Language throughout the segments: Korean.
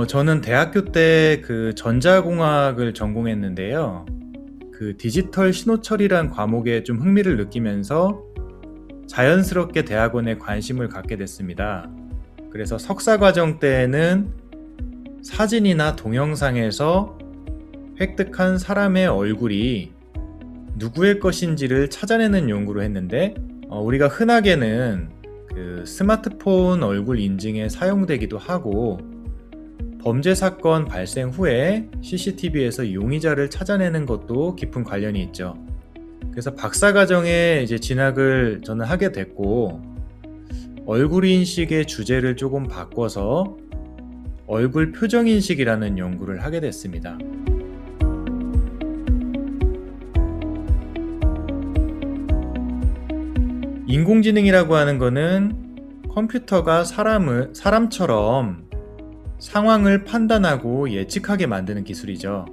저는 대학교 때 그 전자공학을 전공했는데요. 그 디지털 신호처리란 과목에 좀 흥미를 느끼면서 자연스럽게 대학원에 관심을 갖게 됐습니다. 그래서 석사 과정 때는 사진이나 동영상에서 획득한 사람의 얼굴이 누구의 것인지를 찾아내는 연구를 했는데, 우리가 흔하게는 그 스마트폰 얼굴 인증에 사용되기도 하고, 범죄 사건 발생 후에 CCTV에서 용의자를 찾아내는 것도 깊은 관련이 있죠. 그래서 박사과정에 이제 진학을 저는 하게 됐고, 얼굴 인식의 주제를 조금 바꿔서 얼굴 표정 인식이라는 연구를 하게 됐습니다. 인공지능이라고 하는 거는 컴퓨터가 사람처럼 상황을 판단하고 예측하게 만드는 기술이죠.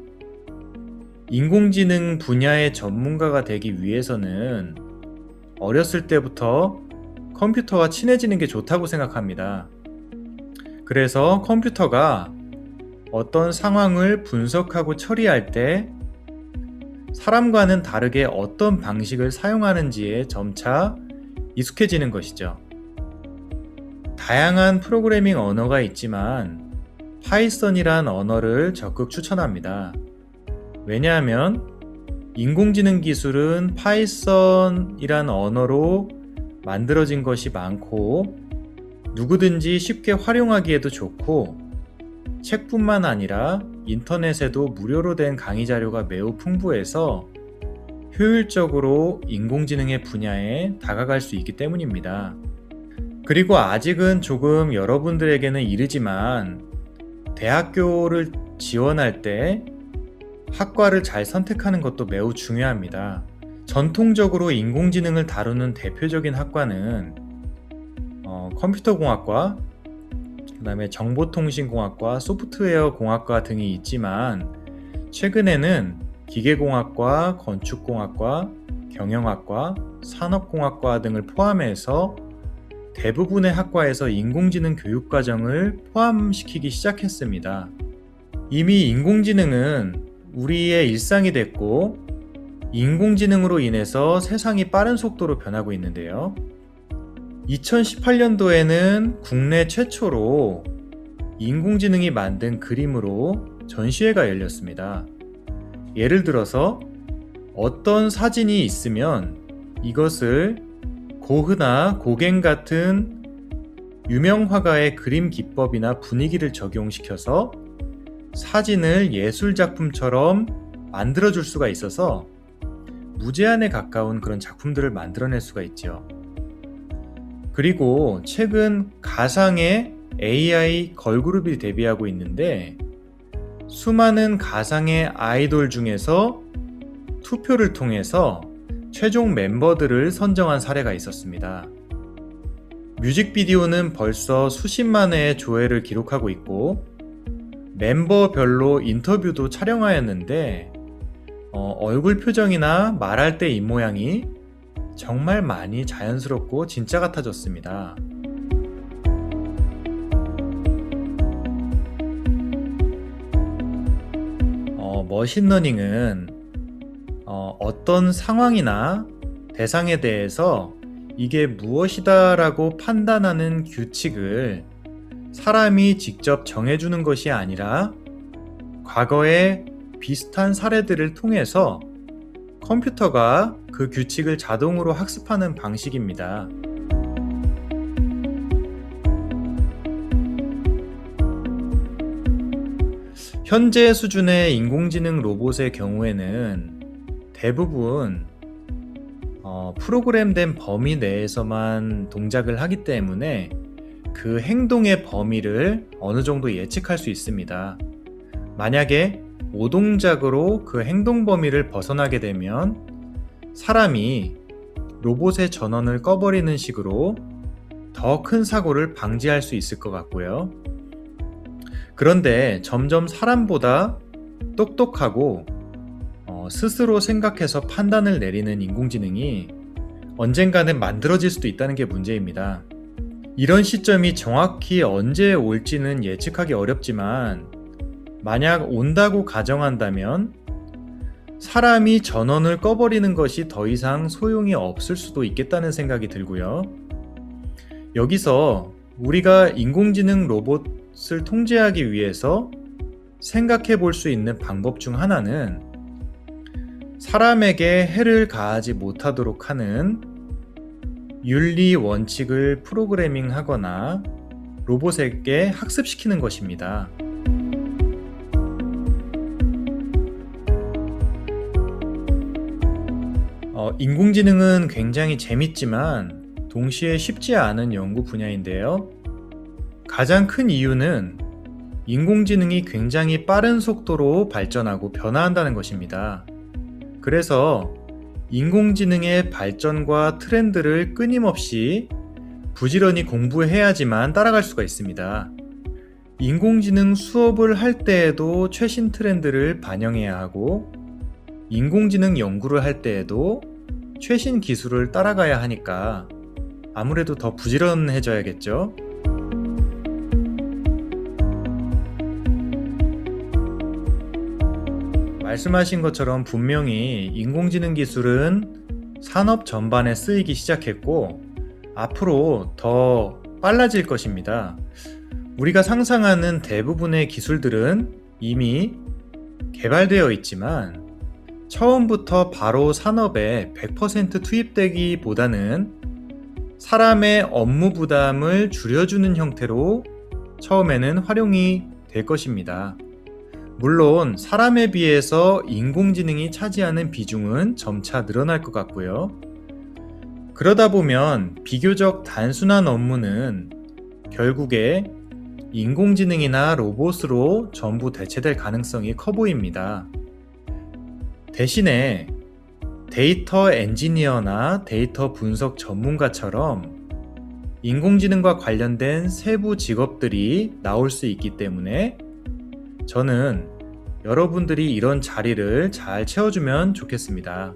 인공지능 분야의 전문가가 되기 위해서는 어렸을 때부터 컴퓨터와 친해지는 게 좋다고 생각합니다. 그래서 컴퓨터가 어떤 상황을 분석하고 처리할 때 사람과는 다르게 어떤 방식을 사용하는지에 점차 익숙해지는 것이죠. 다양한 프로그래밍 언어가 있지만 파이썬이란 언어를 적극 추천합니다. 왜냐하면 인공지능 기술은 파이썬이란 언어로 만들어진 것이 많고 누구든지 쉽게 활용하기에도 좋고 책뿐만 아니라 인터넷에도 무료로 된 강의 자료가 매우 풍부해서 효율적으로 인공지능의 분야에 다가갈 수 있기 때문입니다. 그리고 아직은 조금 여러분들에게는 이르지만 대학교를 지원할 때 학과를 잘 선택하는 것도 매우 중요합니다. 전통적으로 인공지능을 다루는 대표적인 학과는 컴퓨터공학과, 그 다음에 정보통신공학과, 소프트웨어공학과 등이 있지만 최근에는 기계공학과, 건축공학과, 경영학과, 산업공학과 등을 포함해서 대부분의 학과에서 인공지능 교육과정을 포함시키기 시작했습니다. 이미 인공지능은 우리의 일상이 됐고 인공지능으로 인해서 세상이 빠른 속도로 변하고 있는데요. 2018년도에는 국내 최초로 인공지능이 만든 그림으로 전시회가 열렸습니다. 예를 들어서 어떤 사진이 있으면 이것을 고흐나 고갱 같은 유명 화가의 그림 기법이나 분위기를 적용시켜서 사진을 예술작품처럼 만들어줄 수가 있어서 무제한에 가까운 그런 작품들을 만들어낼 수가 있죠. 그리고 최근 가상의 AI 걸그룹이 데뷔하고 있는데 수많은 가상의 아이돌 중에서 투표를 통해서 최종 멤버들을 선정한 사례가 있었습니다. 뮤직비디오는 벌써 수십만 회의 조회를 기록하고 있고 멤버별로 인터뷰도 촬영하였는데 얼굴 표정이나 말할 때 입모양이 정말 많이 자연스럽고 진짜 같아졌습니다. 머신러닝은 어떤 상황이나 대상에 대해서 이게 무엇이다 라고 판단하는 규칙을 사람이 직접 정해주는 것이 아니라 과거의 비슷한 사례들을 통해서 컴퓨터가 그 규칙을 자동으로 학습하는 방식입니다. 현재 수준의 인공지능 로봇의 경우에는 대부분 프로그램된 범위 내에서만 동작을 하기 때문에 그 행동의 범위를 어느 정도 예측할 수 있습니다. 만약에 오동작으로 그 행동 범위를 벗어나게 되면 사람이 로봇의 전원을 꺼버리는 식으로 더 큰 사고를 방지할 수 있을 것 같고요. 그런데 점점 사람보다 똑똑하고 스스로 생각해서 판단을 내리는 인공지능이 언젠가는 만들어질 수도 있다는 게 문제입니다. 이런 시점이 정확히 언제 올지는 예측하기 어렵지만 만약 온다고 가정한다면 사람이 전원을 꺼버리는 것이 더 이상 소용이 없을 수도 있겠다는 생각이 들고요. 여기서 우리가 인공지능 로봇을 통제하기 위해서 생각해 볼 수 있는 방법 중 하나는 사람에게 해를 가하지 못하도록 하는 윤리 원칙을 프로그래밍 하거나 로봇에게 학습시키는 것입니다. 인공지능은 굉장히 재밌지만 동시에 쉽지 않은 연구 분야인데요. 가장 큰 이유는 인공지능이 굉장히 빠른 속도로 발전하고 변화한다는 것입니다. 그래서 인공지능의 발전과 트렌드를 끊임없이 부지런히 공부해야지만 따라갈 수가 있습니다. 인공지능 수업을 할 때에도 최신 트렌드를 반영해야 하고 인공지능 연구를 할 때에도 최신 기술을 따라가야 하니까 아무래도 더 부지런해져야겠죠. 말씀하신 것처럼 분명히 인공지능 기술은 산업 전반에 쓰이기 시작했고 앞으로 더 빨라질 것입니다. 우리가 상상하는 대부분의 기술들은 이미 개발되어 있지만 처음부터 바로 산업에 100% 투입되기보다는 사람의 업무 부담을 줄여주는 형태로 처음에는 활용이 될 것입니다. 물론 사람에 비해서 인공지능이 차지하는 비중은 점차 늘어날 것 같고요. 그러다 보면 비교적 단순한 업무는 결국에 인공지능이나 로봇으로 전부 대체될 가능성이 커 보입니다. 대신에 데이터 엔지니어나 데이터 분석 전문가처럼 인공지능과 관련된 세부 직업들이 나올 수 있기 때문에 저는 여러분들이 이런 자리를 잘 채워주면 좋겠습니다.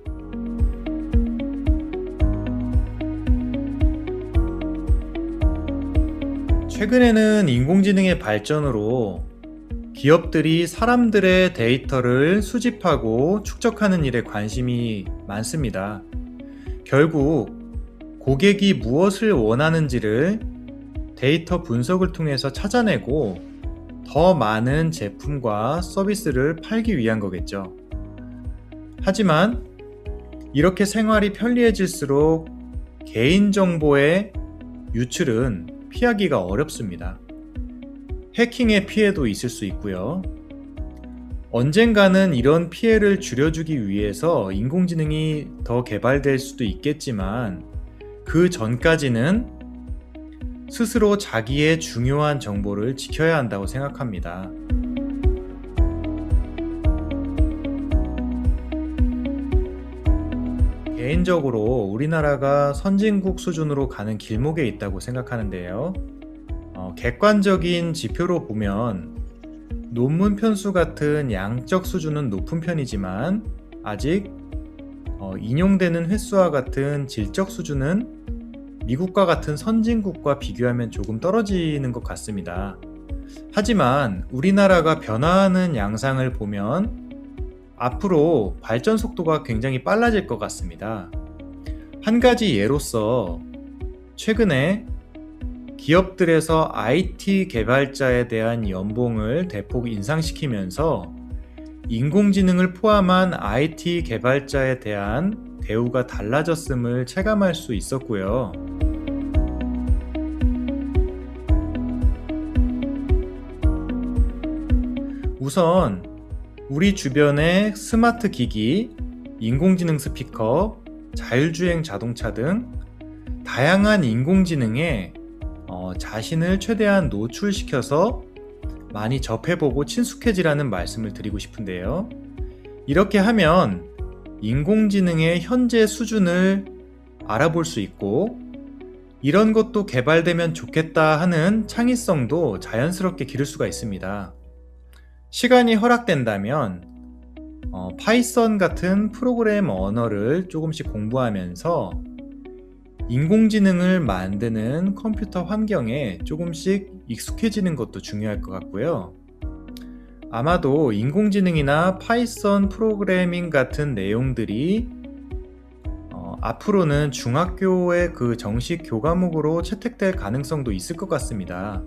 최근에는 인공지능의 발전으로 기업들이 사람들의 데이터를 수집하고 축적하는 일에 관심이 많습니다. 결국 고객이 무엇을 원하는지를 데이터 분석을 통해서 찾아내고 더 많은 제품과 서비스를 팔기 위한 거겠죠. 하지만 이렇게 생활이 편리해질수록 개인정보의 유출은 피하기가 어렵습니다. 해킹의 피해도 있을 수 있고요. 언젠가는 이런 피해를 줄여주기 위해서 인공지능이 더 개발될 수도 있겠지만 그 전까지는 스스로 자기의 중요한 정보를 지켜야 한다고 생각합니다. 개인적으로 우리나라가 선진국 수준으로 가는 길목에 있다고 생각하는데요. 객관적인 지표로 보면 논문 편수 같은 양적 수준은 높은 편이지만 아직 인용되는 횟수와 같은 질적 수준은 미국과 같은 선진국과 비교하면 조금 떨어지는 것 같습니다. 하지만 우리나라가 변화하는 양상을 보면 앞으로 발전 속도가 굉장히 빨라질 것 같습니다. 한 가지 예로서 최근에 기업들에서 IT 개발자에 대한 연봉을 대폭 인상시키면서 인공지능을 포함한 IT 개발자에 대한 대우가 달라졌음을 체감할 수 있었고요. 우선 우리 주변의 스마트 기기, 인공지능 스피커, 자율주행 자동차 등 다양한 인공지능에 자신을 최대한 노출시켜서 많이 접해보고 친숙해지라는 말씀을 드리고 싶은데요. 이렇게 하면 인공지능의 현재 수준을 알아볼 수 있고 이런 것도 개발되면 좋겠다 하는 창의성도 자연스럽게 기를 수가 있습니다. 시간이 허락된다면 파이썬 같은 프로그램 언어를 조금씩 공부하면서 인공지능을 만드는 컴퓨터 환경에 조금씩 익숙해지는 것도 중요할 것 같고요. 아마도 인공지능이나 파이썬 프로그래밍 같은 내용들이 앞으로는 중학교의 그 정식 교과목으로 채택될 가능성도 있을 것 같습니다.